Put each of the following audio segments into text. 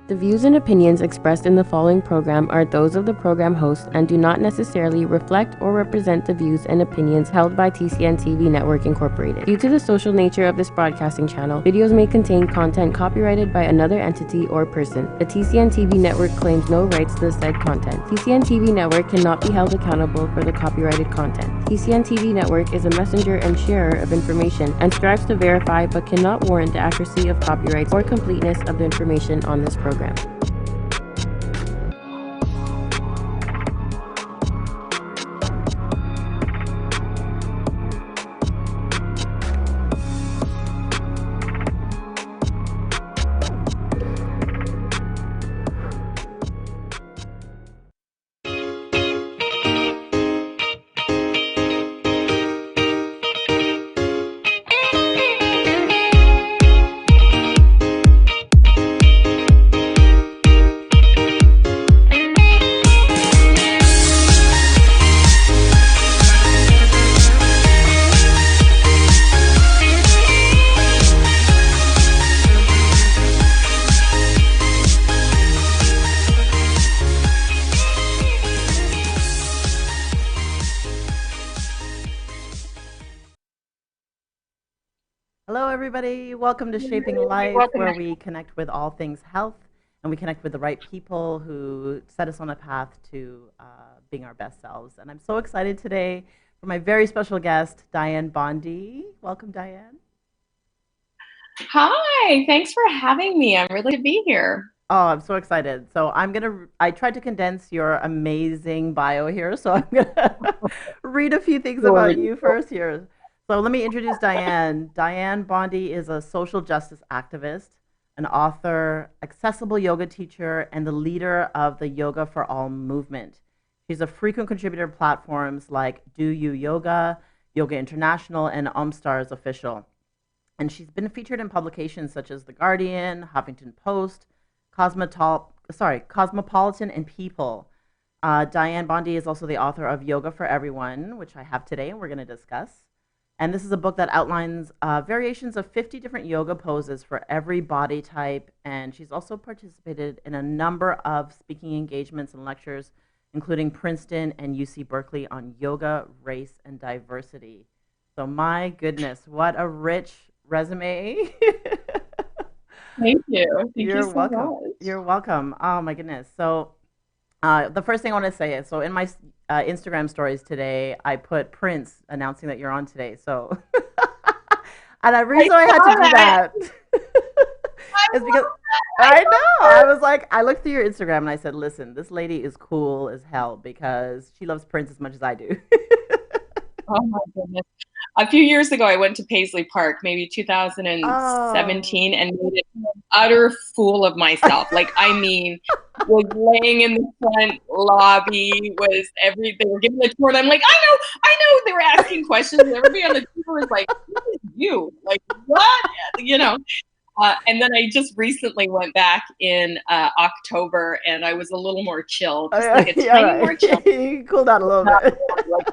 The views and opinions expressed in the following program are those of the program host and do not necessarily reflect or represent the views and opinions held by TCN TV Network Incorporated. Due to the social nature of this broadcasting channel, videos may contain content copyrighted by another entity or person. The TCN TV Network claims no rights to the said content. TCN TV Network cannot be held accountable for the copyrighted content. TCN TV Network is a messenger and sharer of information and strives to verify but cannot warrant the accuracy of copyrights or completeness of the information on this program. Hello, everybody. Welcome to Shaping Life, where we connect with all things health and we connect with the right people who set us on a path to being our best selves. And I'm so excited today for my very special guest, Dianne Bondy. Welcome, Dianne. Hi, thanks for having me. I'm really to be here. Oh, I'm so excited. So I tried to condense your amazing bio here, so I'm gonna read a few things about you first here. So let me introduce Dianne. Dianne Bondy is a social justice activist, an author, accessible yoga teacher, and the leader of the Yoga for All movement. She's a frequent contributor to platforms like Do You Yoga, Yoga International, and Stars Official. And she's been featured in publications such as The Guardian, Huffington Post, Cosmopolitan, and People. Dianne Bondy is also the author of Yoga for Everyone, which I have today and we're going to discuss. And this is a book that outlines variations of 50 different yoga poses for every body type. And she's also participated in a number of speaking engagements and lectures, including Princeton and UC Berkeley on yoga, race, and diversity. So my goodness, what a rich resume. Thank you. Thank You're you so welcome. much. You're welcome. Oh my goodness. So the first thing I want to say is, so in my Instagram stories today, I put Prince announcing that you're on today. So, and the reason I had to do that is because I know, I was like, I looked through your Instagram and I said, listen, this lady is cool as hell because she loves Prince as much as I do. Oh my goodness. A few years ago, I went to Paisley Park, maybe Oh, 2017, and made an utter fool of myself. Like, I mean, was laying in the front lobby, they were giving the tour, and I'm like, I know, they were asking questions, and everybody on the tour was like, who is you? Like, what? You know? And then I just recently went back in October, and I was a little more chill, just like a tiny more chill. You cooled down a little bit. Like,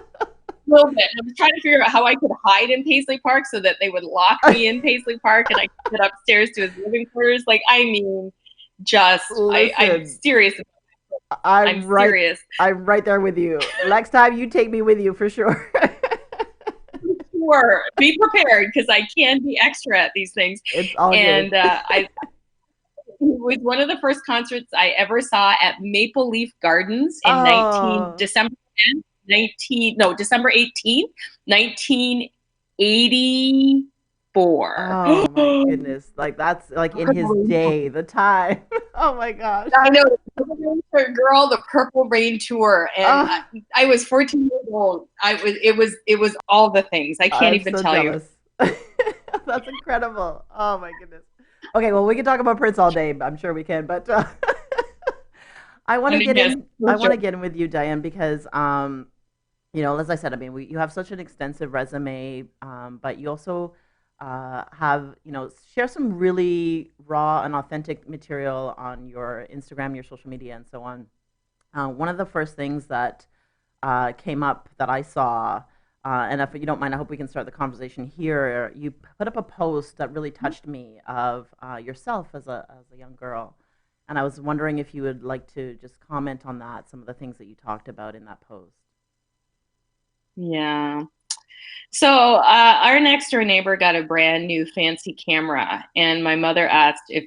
a little bit. I was trying to figure out how I could hide in Paisley Park so that they would lock me in Paisley Park and I could get upstairs to his living quarters. Like, I mean, I'm serious. I'm serious. I'm right there with you. Next time you take me with you for sure. Sure. Be prepared because I can be extra at these things. It's all and good. It was one of the first concerts I ever saw at Maple Leaf Gardens in December 18th, 1984. Oh my goodness. Like that's like in his day, the time. Oh my gosh. I know, the Purple Rain Tour, girl, the Purple Rain Tour. And I was 14 years old. It was all the things. I can't even tell you. That's incredible. Oh my goodness. Okay, well we can talk about Prince all day. I'm sure we can, but I want to get in with you, Dianne, because you know, as I said, I mean, you have such an extensive resume, but you also have, you know, share some really raw and authentic material on your Instagram, your social media, and so on. One of the first things that came up that I saw, and if you don't mind, I hope we can start the conversation here. You put up a post that really touched me of yourself as a young girl. And I was wondering if you would like to just comment on that, some of the things that you talked about in that post. Yeah. So our next door neighbor got a brand new fancy camera, and my mother asked if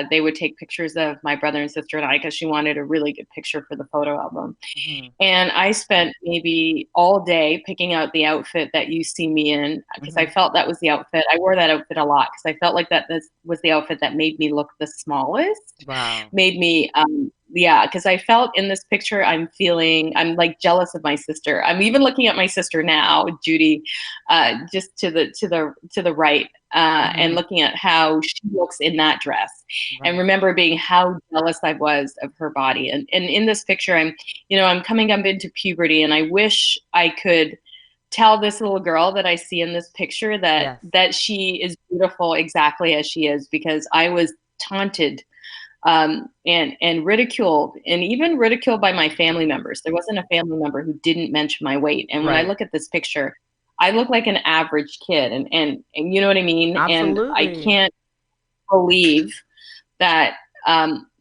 they would take pictures of my brother and sister and I because she wanted a really good picture for the photo album. Hmm. And I spent maybe all day picking out the outfit that you see me in because I Hmm. felt that was the outfit. I wore that outfit a lot because I felt like that this was the outfit that made me look the smallest, Wow. made me yeah, because I felt in this picture I'm like jealous of my sister. I'm even looking at my sister now, Judy, just to the right, and Hmm. looking at how she looks in that dress, and Right. remember being how jealous I was of her body. And in this picture, I'm coming up into puberty, and I wish I could tell this little girl that I see in this picture that Yes. she is beautiful exactly as she is, because I was taunted, and ridiculed, and even ridiculed by my family members. There wasn't a family member who didn't mention my weight. And when I Right. look at this picture, I look like an average kid, and you know what I mean? And I Absolutely. can't believe that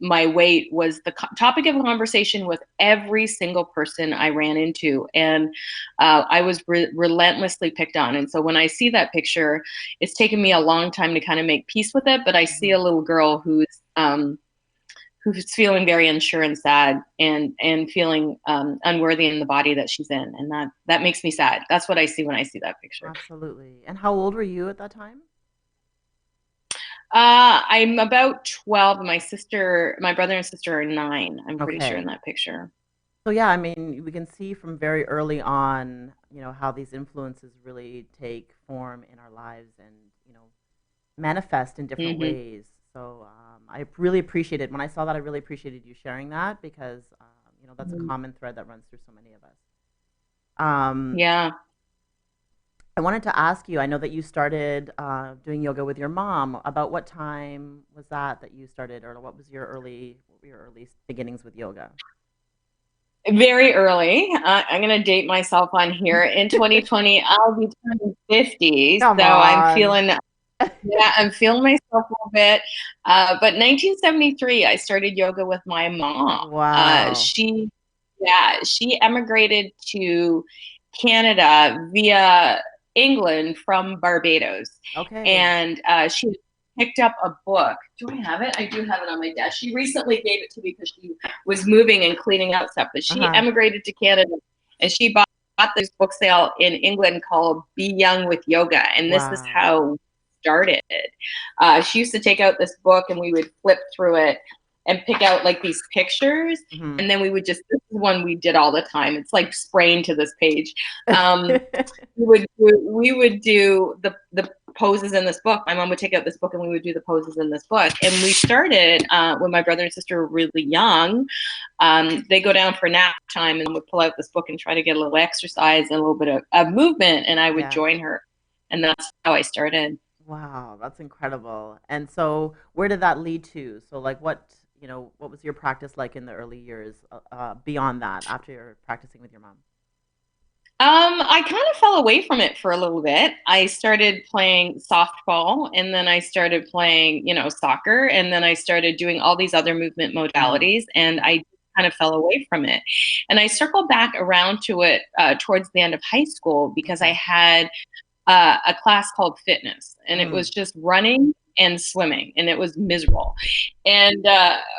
my weight was the topic of conversation with every single person I ran into. And I was relentlessly picked on. And so when I see that picture, it's taken me a long time to kind of make peace with it. But I see a Hmm. little girl who's feeling very unsure and sad, and feeling unworthy in the body that she's in, and that makes me sad. That's what I see when I see that picture. Absolutely. And how old were you at that time? I'm about 12. My brother and sister are 9. I'm pretty sure in Okay. that picture. So yeah, I mean, we can see from very early on, how these influences really take form in our lives and, manifest in different Hmm. ways. So I really appreciated when I saw that. I really appreciated you sharing that because that's a common thread that runs through so many of us. Um, Yeah. I wanted to ask you. I know that you started doing yoga with your mom. About what time was that you started, or what were your early beginnings with yoga? Very early. I'm going to date myself on here. In 2020, I'll be turning 50. Come So on. yeah, I'm feeling myself a little bit. But 1973, I started yoga with my mom. Wow. She emigrated to Canada via England from Barbados. Okay. And she picked up a book. Do I have it? I do have it on my desk. She recently gave it to me because she was moving and cleaning out stuff. But she Uh-huh. emigrated to Canada, and she bought this book sale in England called Be Young with Yoga. And this is Wow. how started. She used to take out this book, and we would flip through it and pick out like these pictures, Hmm. and then this is one we did all the time. It's like spraying to this page. Um, we would do the poses in this book. My mom would take out this book, and we would do the poses in this book. And we started when my brother and sister were really young. They go down for nap time, and would pull out this book and try to get a little exercise and a little bit of movement, and I would Yes. join her, and that's how I started. Wow, that's incredible. And so, where did that lead to? So, like, what was your practice like in the early years, beyond that, after you're practicing with your mom? I kind of fell away from it for a little bit. I started playing softball, and then I started playing, soccer, and then I started doing all these other movement Hmm. modalities, and I kind of fell away from it. And I circled back around to it towards the end of high school because I Okay. had a class called fitness, and it was Mm. just running and swimming, and it was miserable. And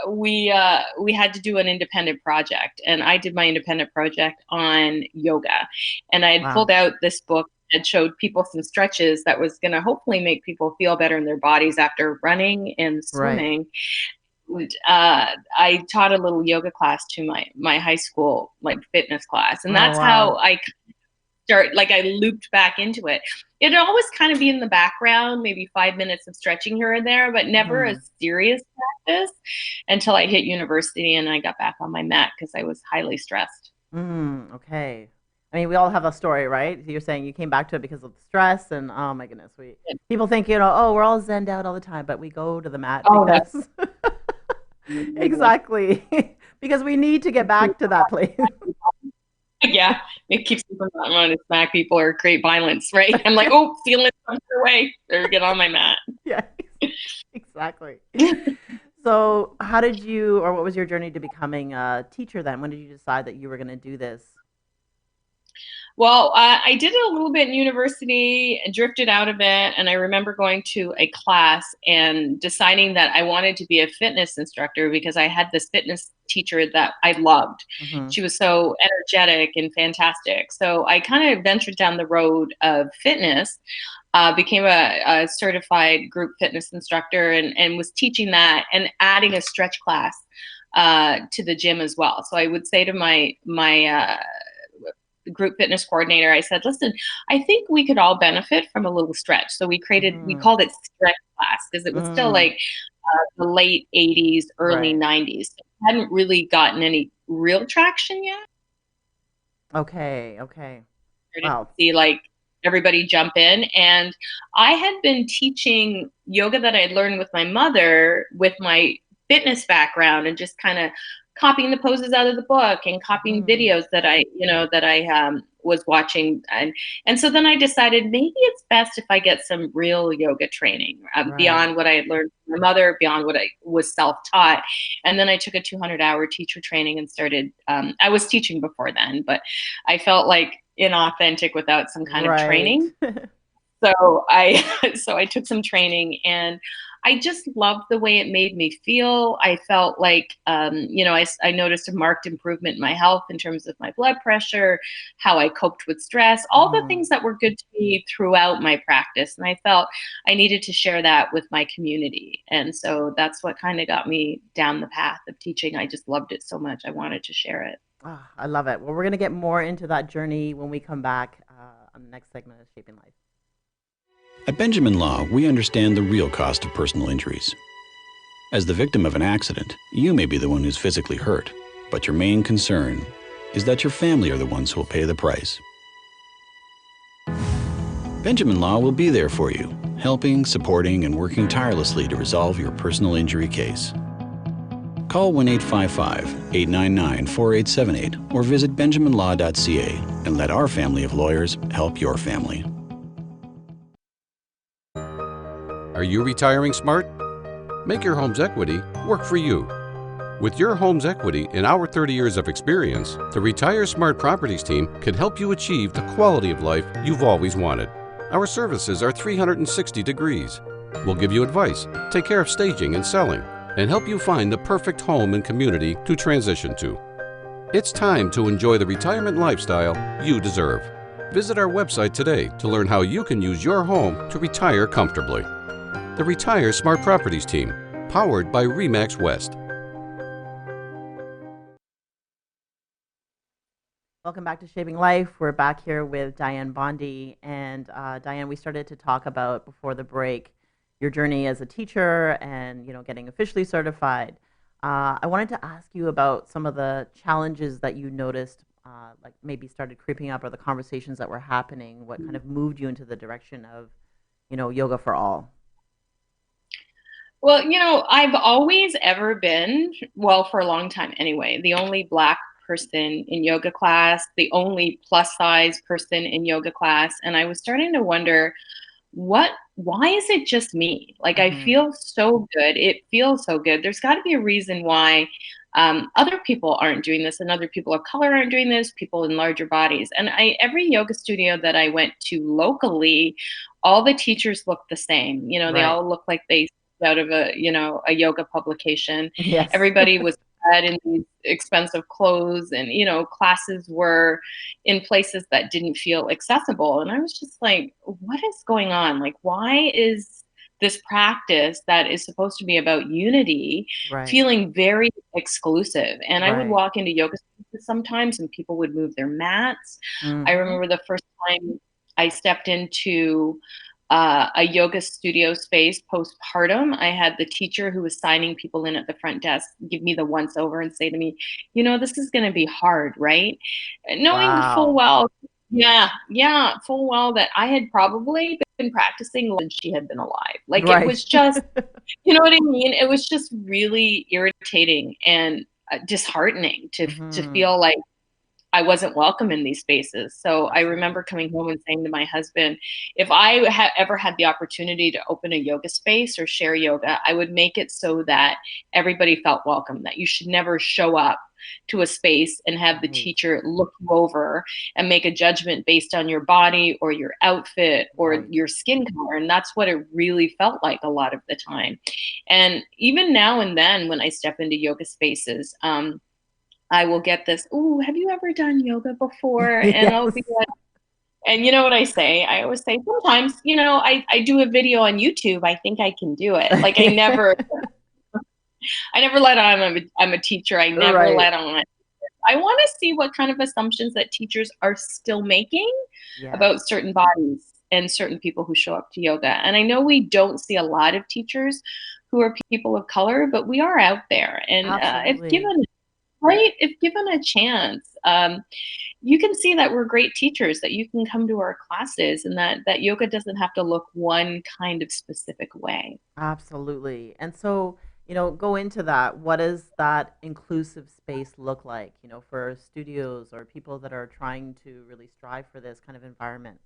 we had to do an independent project, and I did my independent project on yoga, and I had pulled Wow. out this book that showed people some stretches that was going to hopefully make people feel better in their bodies after running and Right. swimming. I taught a little yoga class to my high school like fitness class, and Oh, that's how wow. I looped back into it. It'd always kind of be in the background, maybe 5 minutes of stretching here and there, but never a Hmm. serious practice until I hit university and I got back on my mat because I was highly stressed. Okay. I mean, we all have a story, right? You're saying you came back to it because of the stress, and oh my goodness, people think, oh, we're all zenned out all the time, but we go to the mat Oh, because no. exactly, because we need to get back to that place. Yeah, it keeps me from not wanting to smack people or create violence, right? I'm like, oh, feeling it comes your way. Better get on my mat. Yeah, exactly. So, how did you, or what was your journey to becoming a teacher then? When did you decide that you were going to do this? Well, I did it a little bit in university and drifted out of it. And I remember going to a class and deciding that I wanted to be a fitness instructor because I had this fitness teacher that I loved. Hmm. She was so energetic and fantastic. So I kind of ventured down the road of fitness, became a certified group fitness instructor, and was teaching that and adding a stretch class to the gym as well. So I would say to my group fitness coordinator, I said, listen, I think we could all benefit from a little stretch. So we Hmm. called it stretch class because it was still Mm. like the late 80s, early Right. 90s. So it hadn't really gotten any real traction yet. Okay. Okay. Started to Wow. see like everybody jump in. And I had been teaching yoga that I had learned with my mother with my fitness background and just kind of copying the poses out of the book and copying Hmm. videos that I was watching. And so then I decided maybe it's best if I get some real yoga training Right. beyond what I had learned from my mother, beyond what I was self-taught. And then I took a 200-hour teacher training and started, I was teaching before then, but I felt like inauthentic without some kind of Right. training. So I so I took some training, and I just loved the way it made me feel. I felt like I noticed a marked improvement in my health in terms of my blood pressure, how I coped with stress, all the Hmm. things that were good to me throughout my practice. And I felt I needed to share that with my community. And so that's what kind of got me down the path of teaching. I just loved it so much. I wanted to share it. Ah, I love it. Well, we're going to get more into that journey when we come back on the next segment of Shaping Life. At Benjamin Law, we understand the real cost of personal injuries. As the victim of an accident, you may be the one who's physically hurt, but your main concern is that your family are the ones who will pay the price. Benjamin Law will be there for you, helping, supporting, and working tirelessly to resolve your personal injury case. Call 1-855-899-4878 or visit benjaminlaw.ca and let our family of lawyers help your family. Are you retiring smart? Make your home's equity work for you. With your home's equity and our 30 years of experience, the Retire Smart Properties team can help you achieve the quality of life you've always wanted. Our services are 360 degrees. We'll give you advice, take care of staging and selling, and help you find the perfect home and community to transition to. It's time to enjoy the retirement lifestyle you deserve. Visit our website today to learn how you can use your home to retire comfortably. The Retire Smart Properties team, powered by RE/MAX West. Welcome back to Shaping Life. We're back here with Dianne Bondy. And Dianne, we started to talk about before the break your journey as a teacher and getting officially certified. I wanted to ask you about some of the challenges that you noticed, like maybe started creeping up, or the conversations that were happening. What kind of moved you into the direction of, yoga for all? Well, I've always ever been, well, for a long time anyway, the only Black person in yoga class, the only plus size person in yoga class. And I was starting to wonder, why is it just me? Like, I Hmm. feel so good. It feels so good. There's got to be a reason why other people aren't doing this, and other people of color aren't doing this, people in larger bodies. And every yoga studio that I went to locally, all the teachers look the same. They Right. all look like they out of a yoga publication. Yes. Everybody was clad in these expensive clothes, and classes were in places that didn't feel accessible. And I was just like, what is going on? Like, why is this practice that is supposed to be about unity Right. feeling very exclusive? And I would Right. walk into yoga spaces sometimes and people would move their mats. I Hmm. remember the first time I stepped into a yoga studio space postpartum. I had the teacher who was signing people in at the front desk give me the once over and say to me, this is going to be hard, right? Knowing full Wow. well, yeah, full well that I had probably been practicing longer than she had been alive. Like, it Right. was just, you know what I mean? It was just really irritating and disheartening to Hmm. feel like I wasn't welcome in these spaces. So I remember coming home and saying to my husband, if I ever had the opportunity to open a yoga space or share yoga, I would make it so that everybody felt welcome, that you should never show up to a space and have the teacher look you over and make a judgment based on your body or your outfit or your skin color. And that's what it really felt like a lot of the time. And even now and then when I step into yoga spaces, I will get this, "Ooh, have you ever done yoga before?" And I'll be like, and you know what I say? I always say, sometimes, I do a video on YouTube. I think I can do it. Like I never let on I'm a teacher. I never let on. I want to see what kind of assumptions that teachers are still making about certain bodies and certain people who show up to yoga. And I know we don't see a lot of teachers who are people of color, but we are out there. And if given a chance, you can see that we're great teachers, that you can come to our classes, and that yoga doesn't have to look one kind of specific way. Absolutely. And so, go into that. What does that inclusive space look like, for studios or people that are trying to really strive for this kind of environment?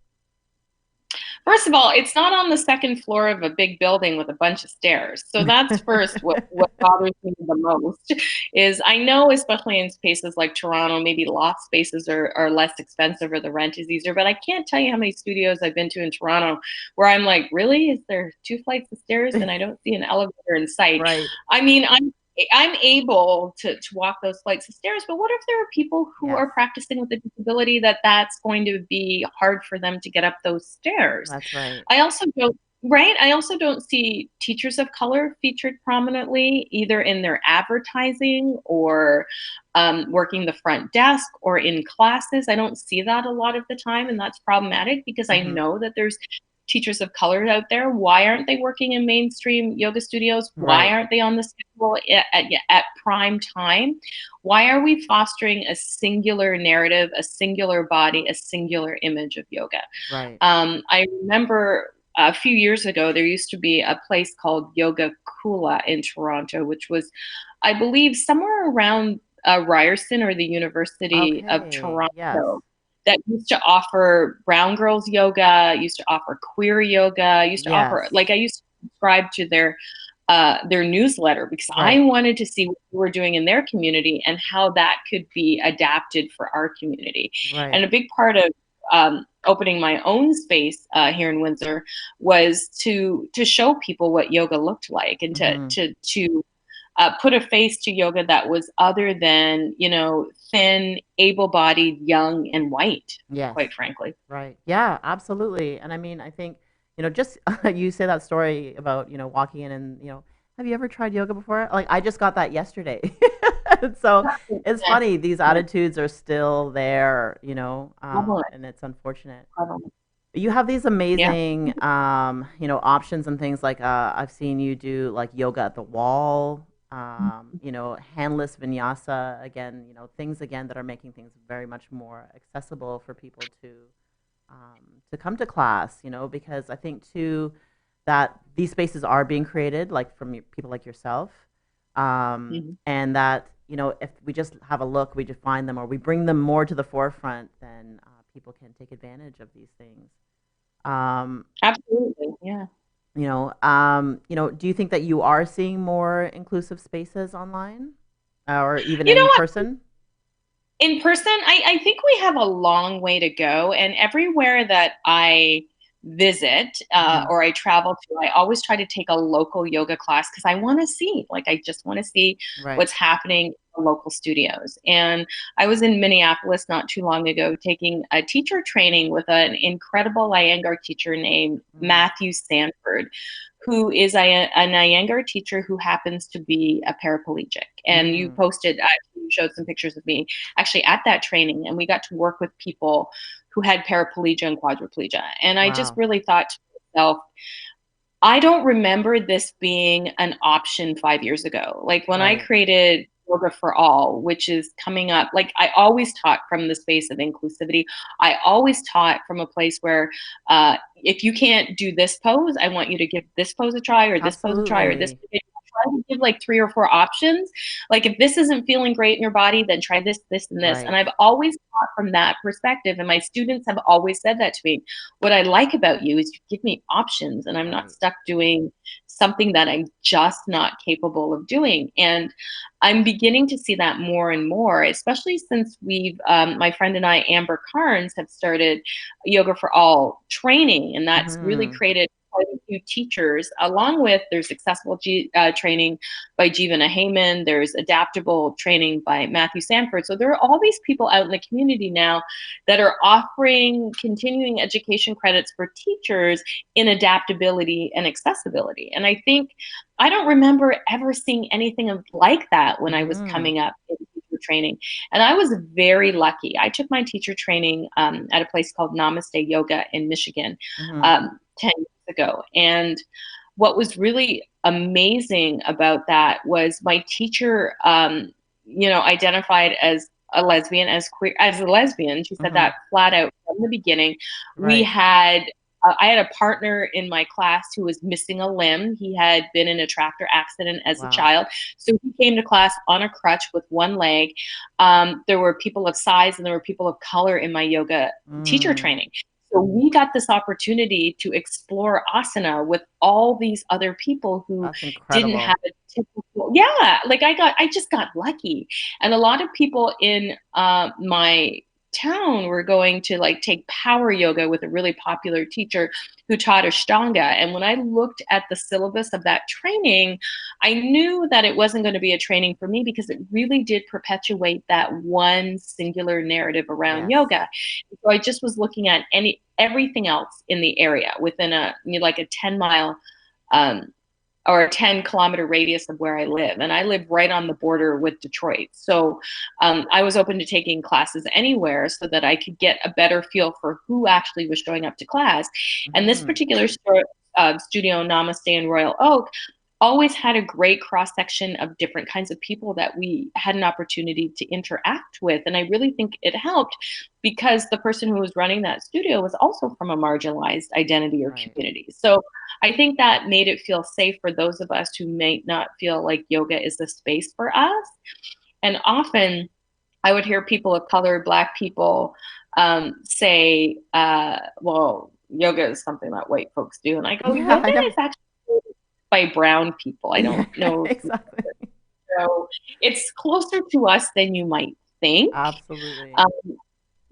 First of all, it's not on the second floor of a big building with a bunch of stairs. So that's first what bothers me the most is I know, especially in spaces like Toronto, maybe loft spaces are less expensive or the rent is easier, but I can't tell you how many studios I've been to in Toronto where I'm like, really? Is there 2 flights of stairs and I don't see an elevator in sight? I mean, I'm able to walk those flights of stairs, but what if there are people who are practicing with a disability that's going to be hard for them to get up those stairs? That's right. I also don't see teachers of color featured prominently either in their advertising or working the front desk or in classes. I don't see that a lot of the time, and that's problematic because I know that there's teachers of color out there. Why aren't they working in mainstream yoga studios? Why aren't they on the schedule at prime time? Why are we fostering a singular narrative, a singular body, a singular image of yoga? I remember a few years ago, there used to be a place called Yoga Kula in Toronto, which was, I believe, somewhere around Ryerson or the University of Toronto. That used to offer brown girls yoga, used to offer queer yoga, used to offer, I used to subscribe to their newsletter because I wanted to see what we were doing in their community and how that could be adapted for our community. And a big part of opening my own space here in Windsor was to show people what yoga looked like and to put a face to yoga that was other than, thin, able-bodied, young, and white, quite frankly. Yeah, absolutely. And I mean, I think, just you say that story about, walking in and, have you ever tried yoga before? Like, I just got that yesterday. So it's funny. These attitudes are still there, and it's unfortunate. You have these amazing, options and things like I've seen you do like yoga at the wall, handless vinyasa, again, things again that are making things very much more accessible for people to come to class, because I think too that these spaces are being created like from people like yourself, and that if we just have a look, we define them or we bring them more to the forefront, then people can take advantage of these things. Absolutely, yeah. Do you think that you are seeing more inclusive spaces online, or even in person? In person, I think we have a long way to go, and everywhere that I visit or I travel to, I always try to take a local yoga class because I want to see, I just want to see what's happening in the local studios. And I was in Minneapolis not too long ago taking a teacher training with an incredible Iyengar teacher named Matthew Sanford, who is an Iyengar teacher who happens to be a paraplegic. And you showed some pictures of me actually at that training, and we got to work with people who had paraplegia and quadriplegia. And I just really thought to myself, I don't remember this being an option 5 years ago. Like when I created Yoga for All, which is coming up, I always taught from the space of inclusivity. I always taught from a place where if you can't do this pose, I want you to give this pose a try, or this pose a try, or this pose a try. try to give like 3 or 4 options. Like, if this isn't feeling great in your body, then try this, this, and this. Right. And I've always taught from that perspective. And my students have always said that to me. What I like about you is you give me options, and I'm not stuck doing something that I'm just not capable of doing. And I'm beginning to see that more and more, especially since we've, my friend and I, Amber Carnes, have started Yoga for All training, and that's really created quite a few teachers, along with there's accessible training by Jivana Heyman, there's adaptable training by Matthew Sanford. So there are all these people out in the community now that are offering continuing education credits for teachers in adaptability and accessibility. And I think, I don't remember ever seeing anything like that when I was coming up in teacher training. And I was very lucky. I took my teacher training at a place called Namaste Yoga in Michigan 10 years ago. And what was really amazing about that was my teacher, identified as a lesbian, as queer, as a lesbian. She said that flat out from the beginning. We had, I had a partner in my class who was missing a limb. He had been in a tractor accident as a child. So he came to class on a crutch with one leg. There were people of size and there were people of color in my yoga teacher training. So we got this opportunity to explore asana with all these other people who didn't have a typical, I just got lucky. And a lot of people in my town were going to like take power yoga with a really popular teacher who taught Ashtanga. And when I looked at the syllabus of that training, I knew that it wasn't going to be a training for me because it really did perpetuate that one singular narrative around yoga. So I just was looking at everything else in the area within a 10-mile or a 10-kilometer radius of where I live. And I live right on the border with Detroit. So I was open to taking classes anywhere so that I could get a better feel for who actually was showing up to class. And this particular studio, Namaste in Royal Oak, always had a great cross-section of different kinds of people that we had an opportunity to interact with. And I really think it helped because the person who was running that studio was also from a marginalized identity or community. So I think that made it feel safe for those of us who may not feel like yoga is the space for us. And often I would hear people of color, Black people, say, well, yoga is something that white folks do. And I go, yoga is actually by brown people. I don't know. Exactly. So it's closer to us than you might think. Absolutely.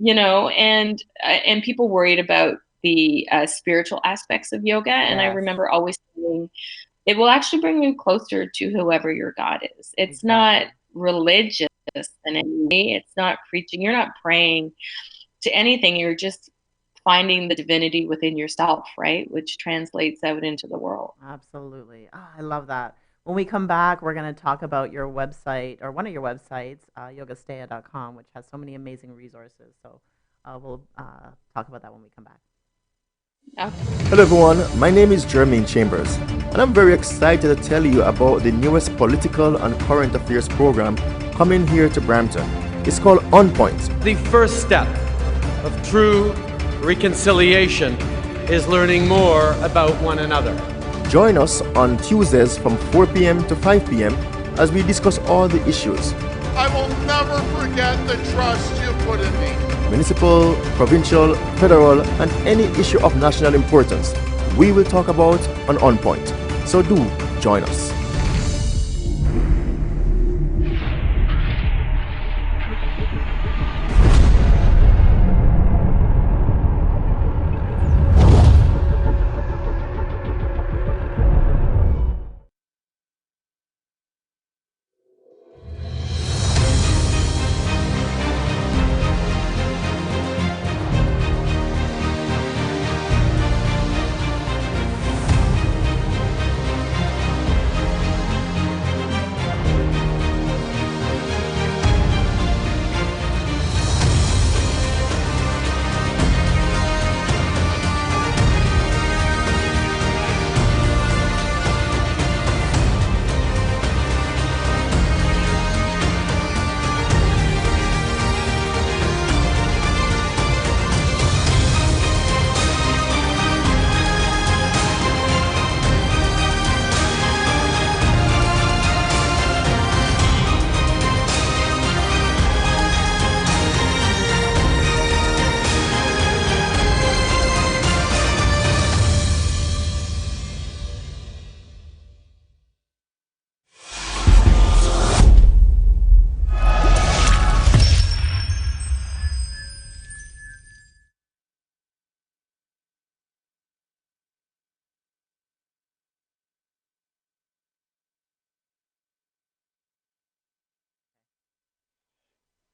And people worried about the spiritual aspects of yoga. And I remember always saying, it will actually bring you closer to whoever your God is. It's not religious in any way. It's not preaching. You're not praying to anything. You're just finding the divinity within yourself, right? Which translates out into the world. Absolutely. Oh, I love that. When we come back, we're going to talk about your website, or one of your websites, yogastaya.com, which has so many amazing resources. So we'll talk about that when we come back. Okay. Hello everyone, my name is Jermaine Chambers, and I'm very excited to tell you about the newest political and current affairs program coming here to Brampton. It's called On Point. The first step of true reconciliation is learning more about one another. Join us on Tuesdays from 4 p.m. to 5 p.m. as we discuss all the issues. I will never forget the trust you put in me. Municipal, provincial, federal, and any issue of national importance we will talk about on Point. So do join us.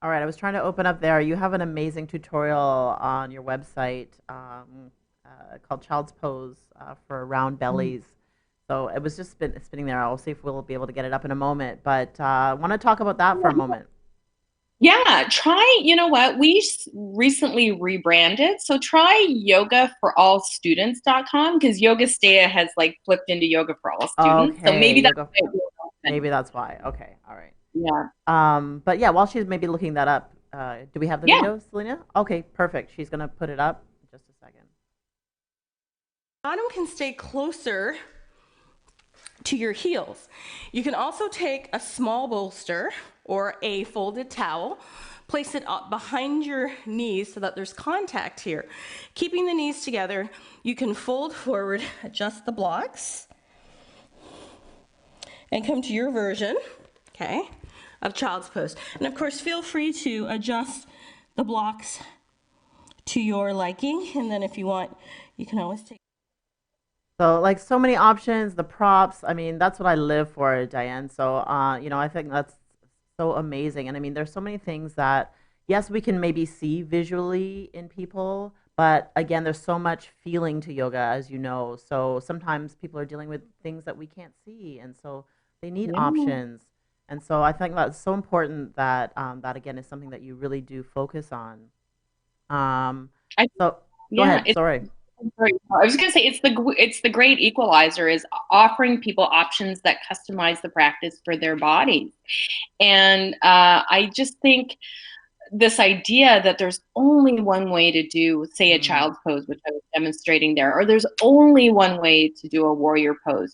All right, I was trying to open up there. You have an amazing tutorial on your website called Child's Pose for round bellies. So it was just spinning there. I'll see if we'll be able to get it up in a moment. But I want to talk about that for a moment. Yeah, try, you know what? We recently rebranded. So try yogaforallstudents.com because Yoga Stea has like flipped into Yoga for All Students. So Okay, maybe that's why. Okay, all right. Yeah. But yeah, while she's maybe looking that up, do we have the video, Selena? Okay, perfect. She's gonna put it up in just a second. Bottom can stay closer to your heels. You can also take a small bolster or a folded towel, place it up behind your knees so that there's contact here. Keeping the knees together, you can fold forward, adjust the blocks, and come to your version, okay, of Child's Pose. And of course, feel free to adjust the blocks to your liking, and then if you want, you can always take. So like so many options, the props. I mean, that's what I live for, Diane. So I think that's so amazing. And I mean, there's so many things that yes, we can maybe see visually in people, but again, there's so much feeling to yoga, as you know. So sometimes people are dealing with things that we can't see, and so they need options. And so I think that's so important that that again is something that you really do focus on. So go ahead. Sorry. I was going to say it's the great equalizer is offering people options that customize the practice for their bodies, and I just think this idea that there's only one way to do, say, a child's pose, which I was demonstrating there, or there's only one way to do a warrior pose,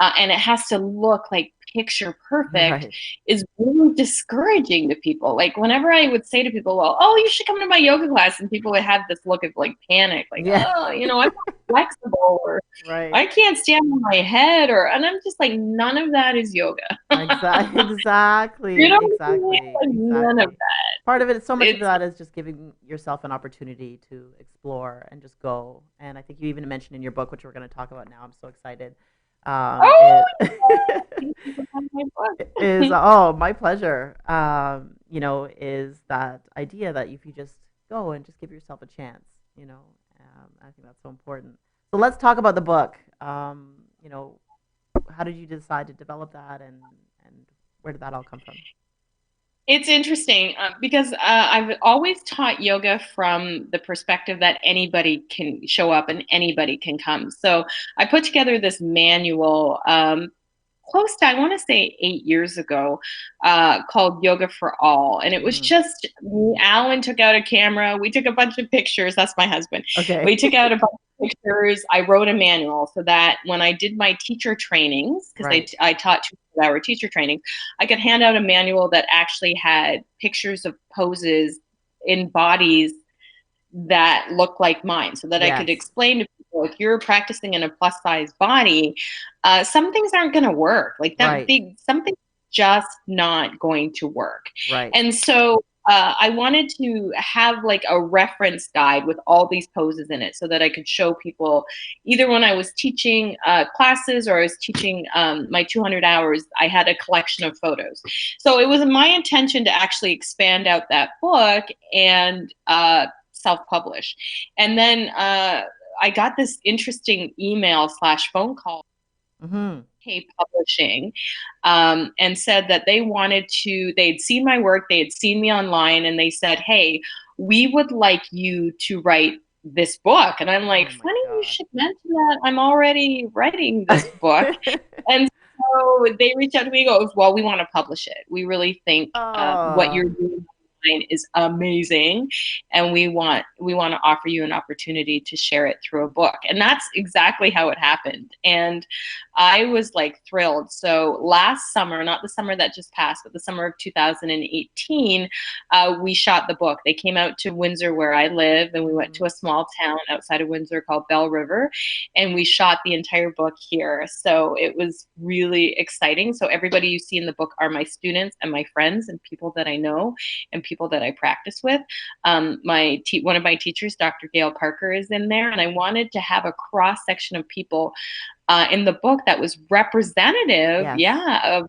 and it has to look like picture perfect, is really discouraging to people. Like whenever I would say to people, well, oh, you should come to my yoga class, and people would have this look of like panic, like, oh, I'm not flexible, or I can't stand on my head, and I'm just like, none of that is yoga. Exactly. None of that. Part of it, so much of that is just giving yourself an opportunity to explore and just go. And I think you even mentioned in your book, which we're going to talk about now. I'm so excited. My pleasure. Is that idea that if you just go and just give yourself a chance, I think that's so important. So let's talk about the book. How did you decide to develop that, and where did that all come from? It's interesting because I've always taught yoga from the perspective that anybody can show up and anybody can come. So I put together this manual close to, I want to say 8 years ago, called Yoga for All. And it was just, Alan took out a camera. We took a bunch of pictures. That's my husband. Okay. We took out a bunch of pictures. I wrote a manual so that when I did my teacher trainings, because I taught 2-hour teacher training, I could hand out a manual that actually had pictures of poses in bodies that look like mine, so that I could explain to people, if you're practicing in a plus size body, some things aren't going to work. Like that, something's just not going to work. And so I wanted to have like a reference guide with all these poses in it so that I could show people either when I was teaching classes or I was teaching my 200 hours, I had a collection of photos. So it was my intention to actually expand out that book and self-publish. And then I got this interesting email / phone call Publishing and said that they'd seen my work, they had seen me online, and they said, hey, we would like you to write this book. And I'm like, funny you should mention that. I'm already writing this book. And so they reached out to me and goes, well, we want to publish it. We really think what you're doing is amazing, and we want to offer you an opportunity to share it through a book. And that's exactly how it happened. And I was like thrilled. So last summer, not the summer that just passed, but the summer of 2018, we shot the book. They came out to Windsor, where I live, and we went to a small town outside of Windsor called Bell River, and we shot the entire book here. So it was really exciting. So everybody you see in the book are my students and my friends and people that I know and people that I practice with. One of my teachers, Dr. Gail Parker, is in there, and I wanted to have a cross section of people in the book that was representative, of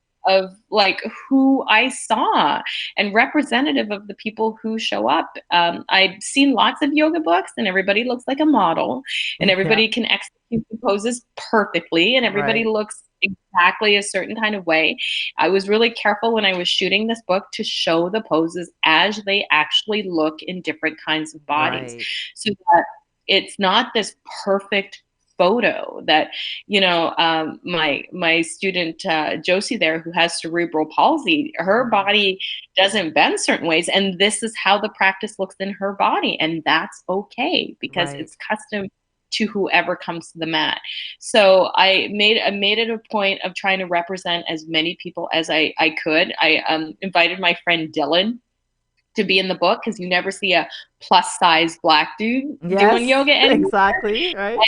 like who I saw and representative of the people who show up. I've seen lots of yoga books and everybody looks like a model and everybody can execute the poses perfectly and everybody looks exactly a certain kind of way. I was really careful when I was shooting this book to show the poses as they actually look in different kinds of bodies, so that it's not this perfect photo that, you know, my student Josie there, who has cerebral palsy, her body doesn't bend certain ways, and this is how the practice looks in her body, and that's okay because it's custom to whoever comes to the mat. So I made it a point of trying to represent as many people as I could. I invited my friend Dylan to be in the book because you never see a plus size black dude doing yoga anymore. Exactly, right?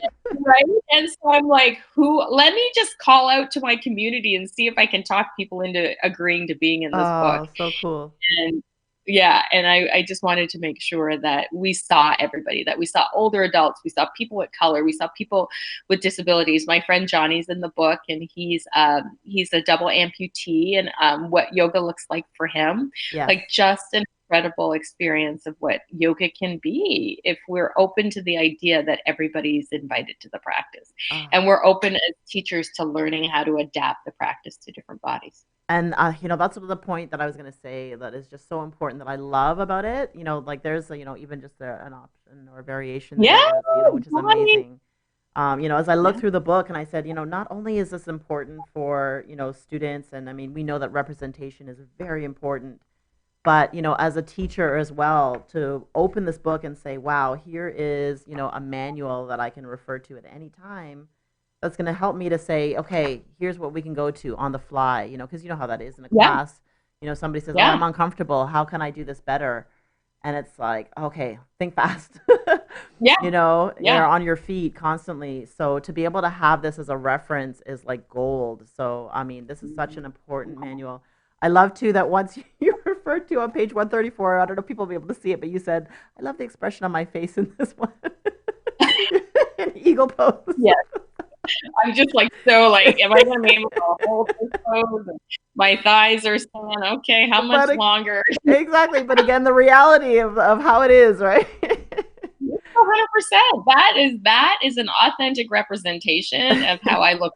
And so I'm like, let me just call out to my community and see if I can talk people into agreeing to being in this book. Oh, so cool. And yeah, and I just wanted to make sure that we saw everybody, that we saw older adults, we saw people with color, we saw people with disabilities. My friend Johnny's in the book, and he's a double amputee, and what yoga looks like for him. Like just an incredible experience of what yoga can be if we're open to the idea that everybody's invited to the practice. And we're open as teachers to learning how to adapt the practice to different bodies. And, you know, that's the point that I was going to say that is just so important that I love about it. You know, like there's, you know, even just an option or variation, there, you know, which is amazing. You know, as I look through the book and I said, you know, not only is this important for, you know, students, and I mean, we know that representation is very important, but, you know, as a teacher as well, to open this book and say, wow, here is, you know, a manual that I can refer to at any time. That's going to help me to say, okay, here's what we can go to on the fly, you know, because you know how that is in a class. You know, somebody says, oh, I'm uncomfortable. How can I do this better? And it's like, okay, think fast. You know, you're on your feet constantly. So to be able to have this as a reference is like gold. So, I mean, this is such an important manual. I love, too, that once you referred to on page 134, I don't know if people will be able to see it, but you said, I love the expression on my face in this one. An eagle pose. Yes. I'm just like, so like, am I going to be able to hold this pose? My thighs are saying, okay, how much longer? Exactly. But again, the reality of how it is, right? 100%. That is an authentic representation of how I look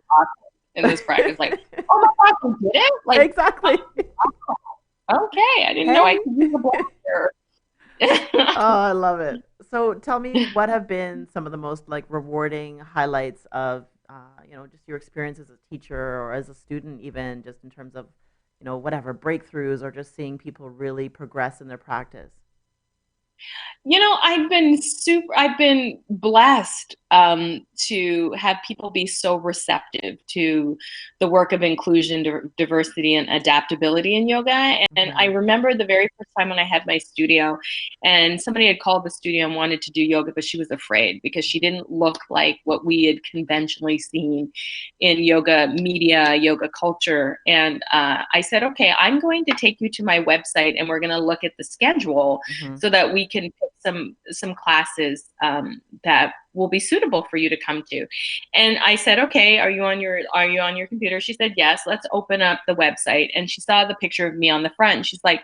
in this practice. Like, oh my gosh, you did it? Like, exactly. Okay, I didn't know I could use a bladder. Oh, I love it. So tell me, what have been some of the most like rewarding highlights of, you know, just your experience as a teacher or as a student, even just in terms of, you know, whatever breakthroughs or just seeing people really progress in their practice? You know, I've been blessed to have people be so receptive to the work of inclusion, diversity, and adaptability in yoga. And I remember the very first time when I had my studio, and somebody had called the studio and wanted to do yoga, but she was afraid because she didn't look like what we had conventionally seen in yoga media, yoga culture. And I said, okay, I'm going to take you to my website and we're going to look at the schedule so that we can pick some classes that will be suitable for you to come to. And I said, okay, are you on your computer? She said, yes. Let's open up the website. And she saw the picture of me on the front. And she's like,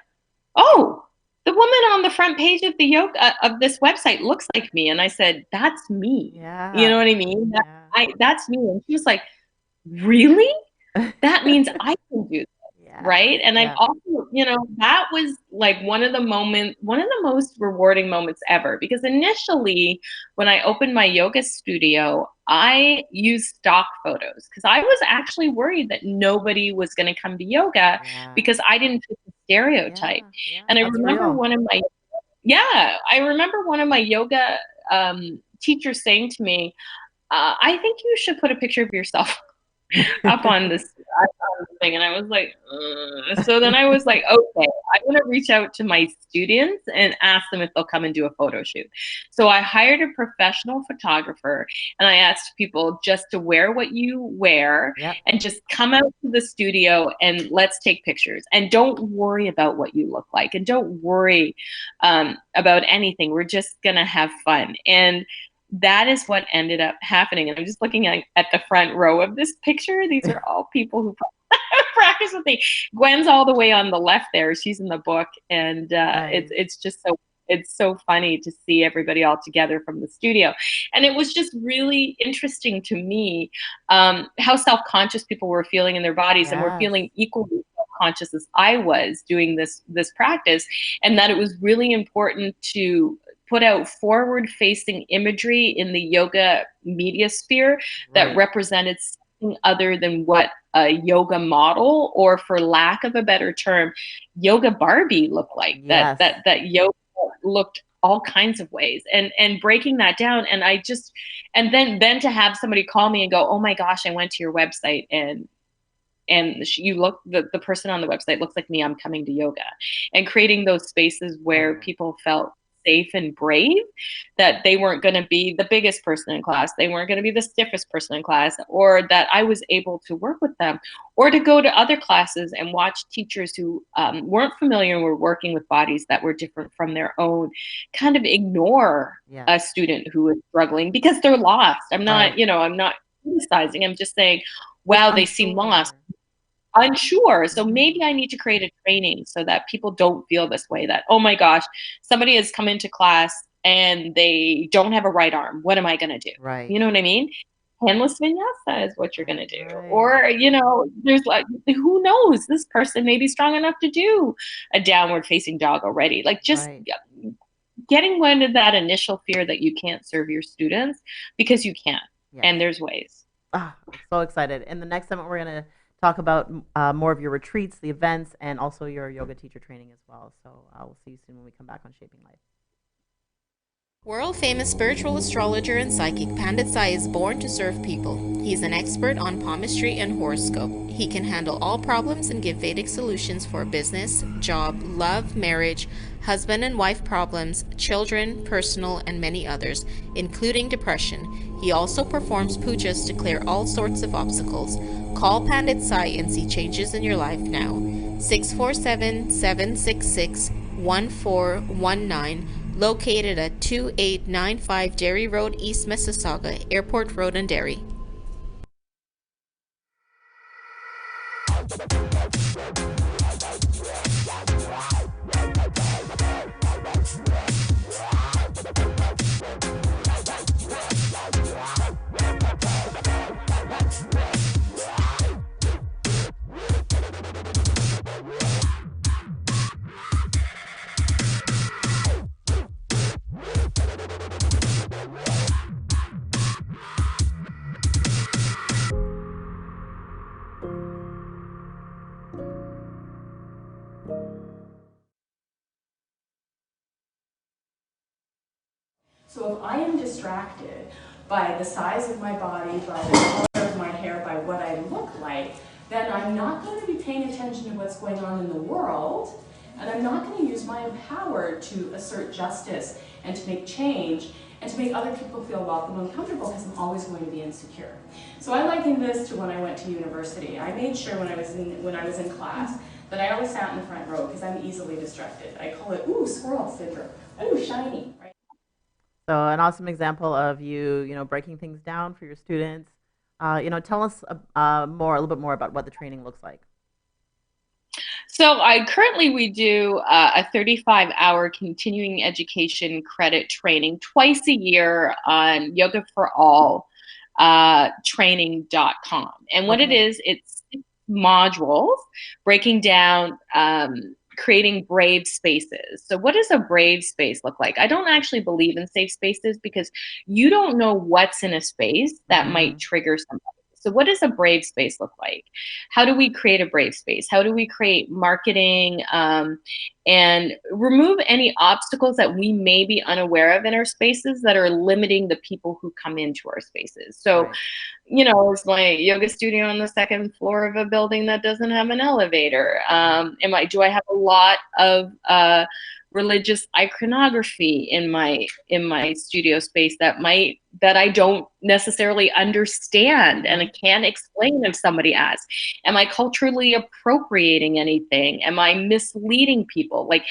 oh, the woman on the front page of the yoga of this website looks like me. And I said, that's me. Yeah. You know what I mean? That's me. And she was like, really? That means I can do this. Right. And I've also, you know, that was like one of the most rewarding moments ever, because initially when I opened my yoga studio, I used stock photos because I was actually worried that nobody was going to come to yoga because I didn't fit the stereotype. And I remember one of my yoga teachers saying to me, I think you should put a picture of yourself up on this thing. And I was like, so then I was like, okay, I'm going to reach out to my students and ask them if they'll come and do a photo shoot. So I hired a professional photographer and I asked people just to wear what you wear and just come out to the studio and let's take pictures, and don't worry about what you look like, and don't worry about anything. We're just going to have fun. And that is what ended up happening. And I'm just looking at the front row of this picture. These are all people who probably practice with me. Gwen's all the way on the left there. She's in the book, and Nice. it's just so funny to see everybody all together from the studio. And it was just really interesting to me how self-conscious people were feeling in their bodies, and were Yes. feeling equally self-conscious as I was doing this practice, and that it was really important to put out forward-facing imagery in the yoga media sphere that Right. represented something other than what a yoga model, or for lack of a better term, yoga Barbie looked like. Yes. That yoga looked all kinds of ways, and breaking that down. And I just, and then to have somebody call me and go, oh my gosh, I went to your website, and you look, the person on the website looks like me, I'm coming to yoga. And creating those spaces where people felt safe and brave, that they weren't going to be the biggest person in class, they weren't going to be the stiffest person in class, or that I was able to work with them, or to go to other classes and watch teachers who weren't familiar and were working with bodies that were different from their own, kind of ignore a student who was struggling because they're lost. I'm not, I'm not criticizing, I'm just saying, wow, they seem lost, unsure. So maybe I need to create a training so that people don't feel this way, that, oh my gosh, somebody has come into class and they don't have a right arm. What am I going to do? Right. You know what I mean? Handless vinyasa is what you're going to do. Or, there's like, who knows? This person may be strong enough to do a downward facing dog already. Like, just getting rid of that initial fear that you can't serve your students, because you can. And there's ways. I'm so excited. In the next segment, we're going to talk about more of your retreats, the events, and also your yoga teacher training as well. So we'll see you soon when we come back on Shaping Life. World-famous spiritual astrologer and psychic Pandit Sai is born to serve people. He's an expert on palmistry and horoscope. He can handle all problems and give Vedic solutions for business, job, love, marriage, husband and wife problems, children, personal, and many others, including depression. He also performs pujas to clear all sorts of obstacles. Call Pandit Sai and see changes in your life now. 647-766-1419, located at 2895 Derry Road, East Mississauga, Airport Road, and Derry. So if I am distracted by the size of my body, by the color of my hair, by what I look like, then I'm not going to be paying attention to what's going on in the world, and I'm not going to use my power to assert justice and to make change and to make other people feel welcome and comfortable, because I'm always going to be insecure. So I liken this to when I went to university. I made sure when I was in class that I always sat in the front row, because I'm easily distracted. I call it, ooh, squirrel syndrome. Ooh, shiny, right? So an awesome example of you breaking things down for your students. Tell us a little bit more about what the training looks like. So we do a 35-hour continuing education credit training twice a year on Yoga for All training.com. And what it is, it's 6 modules breaking down creating brave spaces. So what does a brave space look like? I don't actually believe in safe spaces, because you don't know what's in a space that might trigger somebody. So what does a brave space look like? How do we create a brave space? How do we create marketing and remove any obstacles that we may be unaware of in our spaces that are limiting the people who come into our spaces? So, it's my yoga studio on the 2nd floor of a building that doesn't have an elevator. Do I have a lot of religious iconography in my studio space that might that I don't necessarily understand and I can't explain if somebody asks. Am I culturally appropriating anything? Am I misleading people? Like,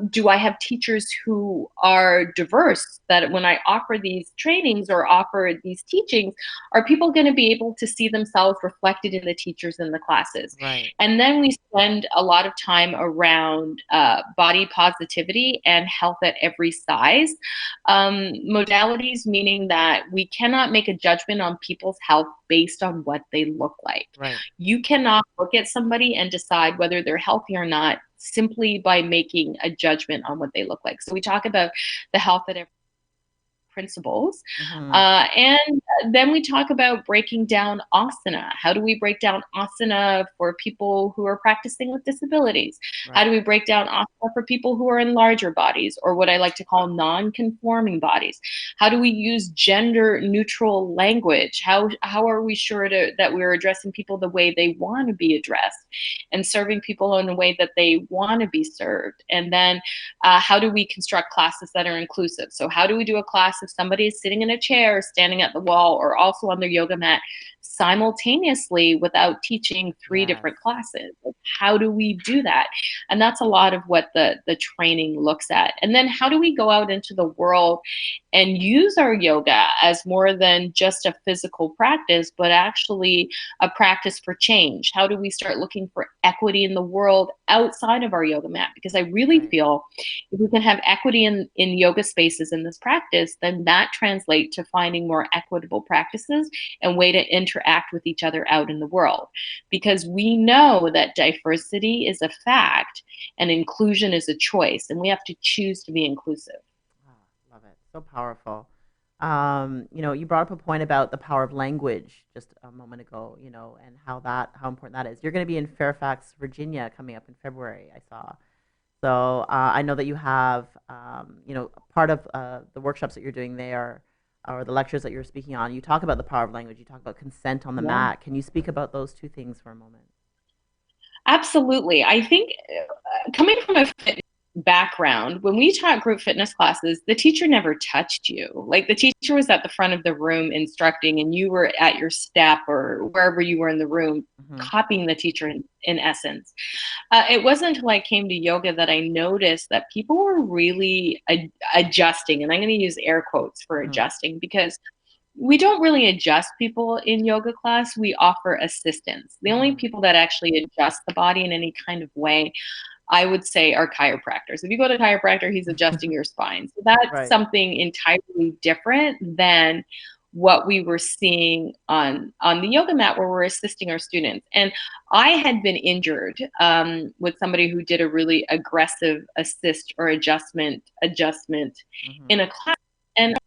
do I have teachers who are diverse, that when I offer these trainings or offer these teachings, are people going to be able to see themselves reflected in the teachers in the classes? Right. And then we spend a lot of time around body positivity and health at every size. Modalities, meaning that we cannot make a judgment on people's health based on what they look like. Right. You cannot look at somebody and decide whether they're healthy or not simply by making a judgment on what they look like. So we talk about the health at every principles. And then we talk about breaking down asana. How do we break down asana for people who are practicing with disabilities? Right. How do we break down asana for people who are in larger bodies, or what I like to call non-conforming bodies? How do we use gender neutral language? How are we sure that we're addressing people the way they want to be addressed and serving people in the way that they want to be served? And then how do we construct classes that are inclusive? So how do we do a class if somebody is sitting in a chair, standing at the wall, or also on their yoga mat simultaneously without teaching three different classes? Like, how do we do that? And that's a lot of what the training looks at. And then how do we go out into the world and use our yoga as more than just a physical practice, but actually a practice for change? How do we start looking for equity in the world outside of our yoga mat? Because I really feel if we can have equity in yoga spaces in this practice, then that translates to finding more equitable practices and way to interact with each other out in the world. Because we know that diversity is a fact and inclusion is a choice, and we have to choose to be inclusive. Love it. So powerful. You brought up a point about the power of language just a moment ago, and how important that is. You're going to be in Fairfax, Virginia coming up in February, I saw. So I know that you have, part of the workshops that you're doing there, or the lectures that you're speaking on, you talk about the power of language. You talk about consent on the mat. Can you speak about those two things for a moment? Absolutely. I think coming from a fitness background, when we taught group fitness classes, the teacher never touched you. Like, the teacher was at the front of the room instructing, and you were at your step or wherever you were in the room, copying the teacher in essence. It wasn't until I came to yoga that I noticed that people were really adjusting, and I'm going to use air quotes for adjusting, because we don't really adjust people in yoga class. We offer assistance. The only people that actually adjust the body in any kind of way, I would say, are chiropractors. If you go to a chiropractor, he's adjusting your spine. So that's something entirely different than what we were seeing on the yoga mat, where we're assisting our students. And I had been injured with somebody who did a really aggressive assist or adjustment in a class. And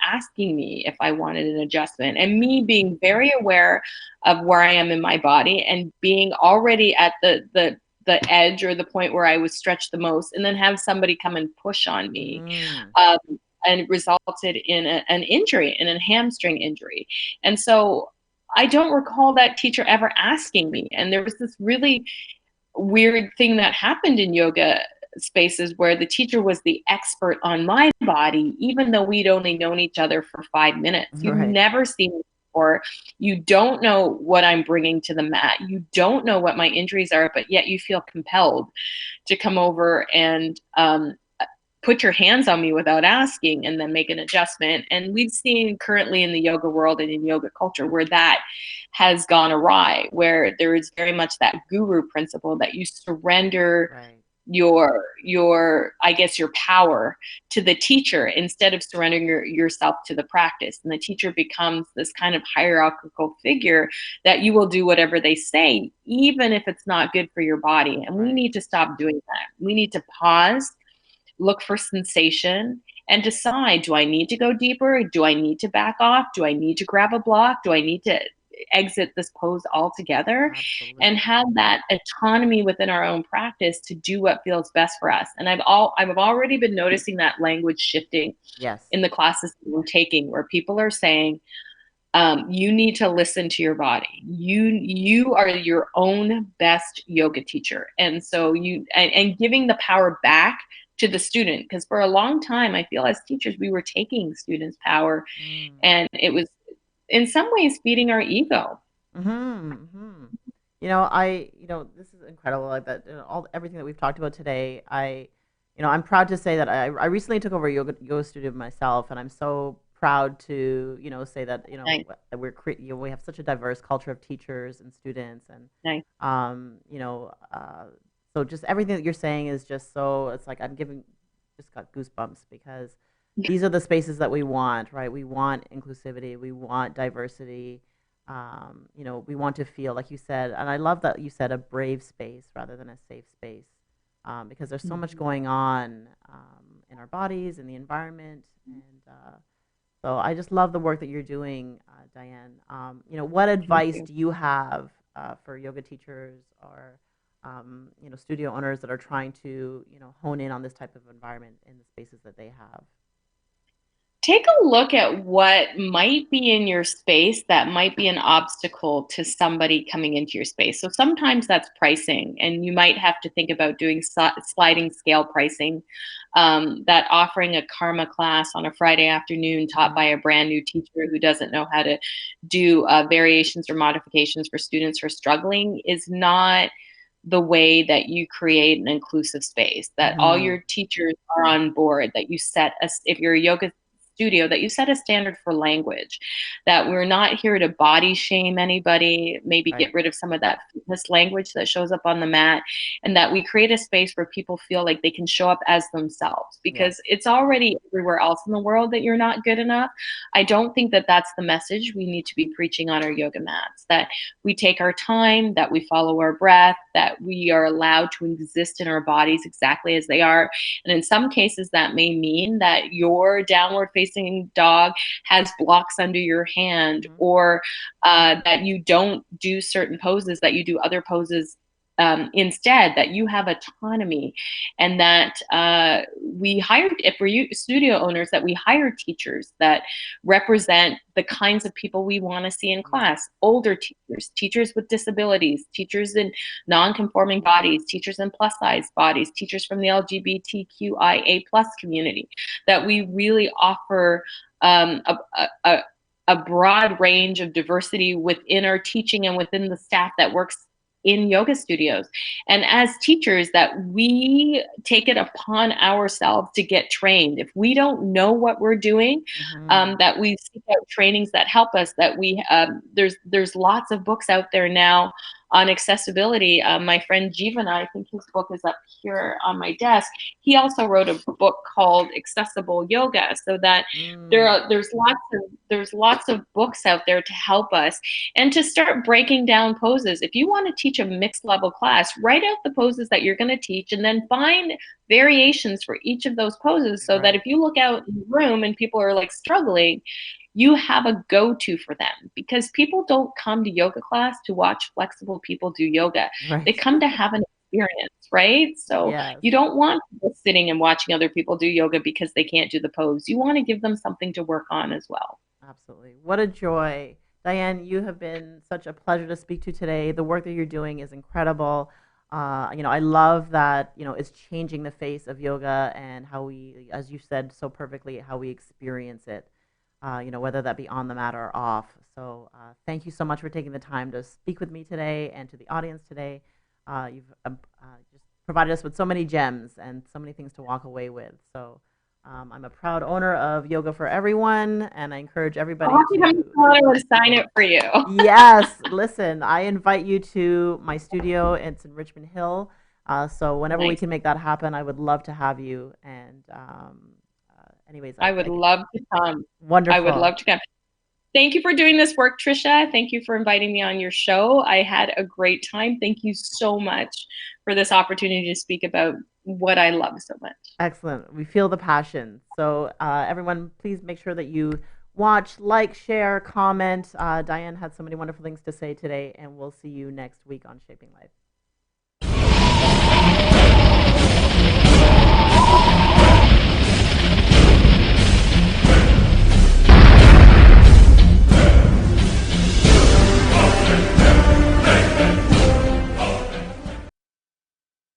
asking me if I wanted an adjustment, and me being very aware of where I am in my body and being already at the edge or the point where I was stretched the most, and then have somebody come and push on me. And it resulted in an injury, in a hamstring injury. And so I don't recall that teacher ever asking me. And there was this really weird thing that happened in yoga spaces where the teacher was the expert on my body, even though we'd only known each other for 5 minutes. You've never seen me before. You don't know what I'm bringing to the mat. You don't know what my injuries are, but yet you feel compelled to come over and put your hands on me without asking, and then make an adjustment. And we've seen currently in the yoga world and in yoga culture where that has gone awry, where there is very much that guru principle that you surrender your I guess your power to the teacher instead of surrendering yourself to the practice. And the teacher becomes this kind of hierarchical figure that you will do whatever they say, even if it's not good for your body. And we need to stop doing that. We need to pause, look for sensation, and decide, do I need to go deeper? Do I need to back off? Do I need to grab a block? Do I need to exit this pose altogether? And have that autonomy within our own practice to do what feels best for us. And I've already been noticing that language shifting in the classes that we're taking, where people are saying, you need to listen to your body. You are your own best yoga teacher. And so and giving the power back to the student. Because for a long time, I feel as teachers, we were taking students' power, and it was in some ways feeding our ego. This is incredible. Like that, everything that we've talked about today. I'm proud to say that I recently took over a yoga studio myself, and I'm so proud to, say that, Nice. we have such a diverse culture of teachers and students, and Nice. so just everything that you're saying is just so. It's like just got goosebumps because these are the spaces that we want, right? We want inclusivity, we want diversity. We want to feel, like you said, and I love that you said a brave space rather than a safe space, because there's so much going on in our bodies, in the environment, and so I just love the work that you're doing, Dianne. What advice do you have for yoga teachers or studio owners that are trying to hone in on this type of environment in the spaces that they have? Take a look at what might be in your space that might be an obstacle to somebody coming into your space. So sometimes that's pricing, and you might have to think about doing sliding scale pricing. That offering a karma class on a Friday afternoon taught by a brand new teacher who doesn't know how to do variations or modifications for students who are struggling is not the way that you create an inclusive space, that all your teachers are on board, that you set if you're a yoga studio, that you set a standard for language, that we're not here to body shame anybody, maybe get rid of some of that fitness language that shows up on the mat, and that we create a space where people feel like they can show up as themselves, because it's already everywhere else in the world that you're not good enough. I don't think that that's the message we need to be preaching on our yoga mats, that we take our time, that we follow our breath, that we are allowed to exist in our bodies exactly as they are. And in some cases, that may mean that your downward facing dog has blocks under your hand, or that you don't do certain poses, that you do other poses instead, that you have autonomy, and that if we're studio owners, that we hire teachers that represent the kinds of people we want to see in class: older teachers, teachers with disabilities, teachers in non-conforming bodies, teachers in plus size bodies, teachers from the LGBTQIA plus community, that we really offer a broad range of diversity within our teaching and within the staff that works in yoga studios. And as teachers, that we take it upon ourselves to get trained. If we don't know what we're doing, that we seek out trainings that help us, that there's lots of books out there now on accessibility. My friend Jeevan, I think his book is up here on my desk. He also wrote a book called Accessible Yoga, so that there's lots of books out there to help us and to start breaking down poses. If you want to teach a mixed level class, write out the poses that you're going to teach, and then find variations for each of those poses, so that if you look out in the room and people are like struggling, you have a go-to for them, because people don't come to yoga class to watch flexible people do yoga. They come to have an experience, right? So you don't want people sitting and watching other people do yoga because they can't do the pose. You want to give them something to work on as well. Absolutely. What a joy. Dianne, you have been such a pleasure to speak to today. The work that you're doing is incredible. I love that, it's changing the face of yoga and how we, as you said so perfectly, how we experience it. Whether that be on the mat or off. So thank you so much for taking the time to speak with me today, and to the audience today. You've just provided us with so many gems and so many things to walk away with. So I'm a proud owner of Yoga for Everyone, and I encourage everybody to sign it for you. Yes, listen, I invite you to my studio. It's in Richmond Hill. So whenever we can make that happen, I would love to have you. And anyways, I would love to come. Wonderful. I would love to come. Thank you for doing this work, Trisha. Thank you for inviting me on your show. I had a great time. Thank you so much for this opportunity to speak about what I love so much. Excellent. We feel the passion. So everyone, please make sure that you watch, like, share, comment. Dianne had so many wonderful things to say today, and we'll see you next week on Shaping Life.